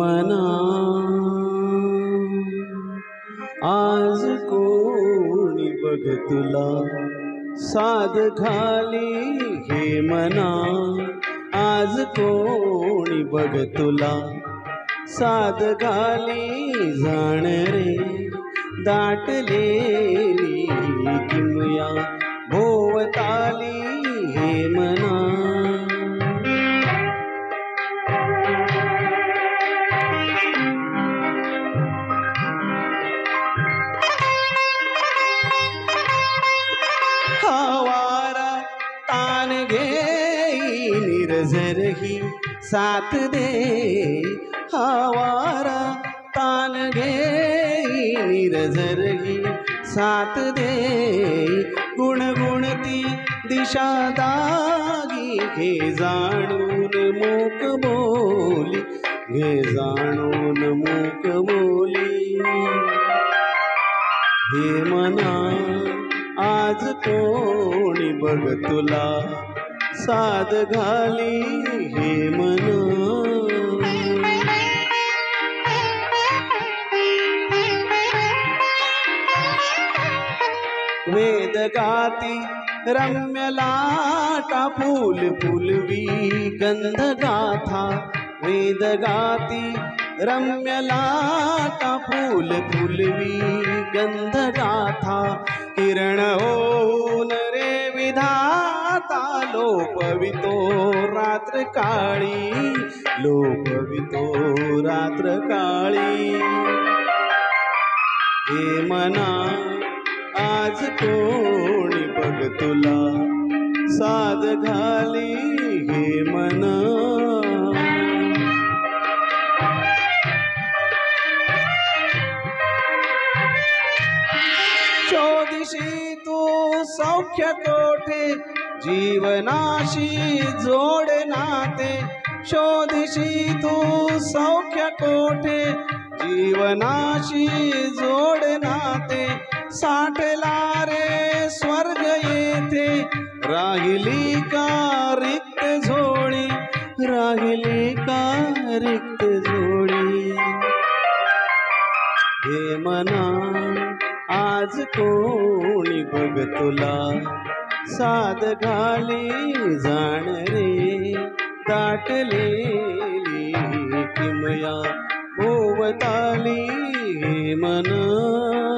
मना आज कोणी बघ तुला साद घाली हे मना आज कोणी बघ तुला साद घाली जाण रे दाटलेली किमया भोवताली हे मना हवारा तान घेई निर्झरही साथ दे हवारा तान घेई निर्झरही साथ दे गुणगुणती दिशा दागी घे जाणून मूक बोली घे जाणून मूक बोली हे मना आज कोणी बघ तुला साद घाली हे मना वेद गाती रम्य लाटा फूल फुलवी गंध गाथा वेद गाती रम्य लाटा फूल फुलवी गंध गाथा किरण होऊन रे विधाता लोपवितो रात्र काळी लोपवितो रात्र काळी हे मना आज कोणी बघ तुला साद घाली हे मना शोधिशी तू सौख्य कोठे जीवनाशी जोड नाते शोधिशी तू सौख्य कोठे जीवनाशी जोड नाते साठला रे स्वर्ग येथे राहिली का रिक्त झोळी राहिली का रिक्त झोळी हे मना आज कोणी बघ तुला साद घाली जाण रे दाटलेली किमया भोवताली हे मना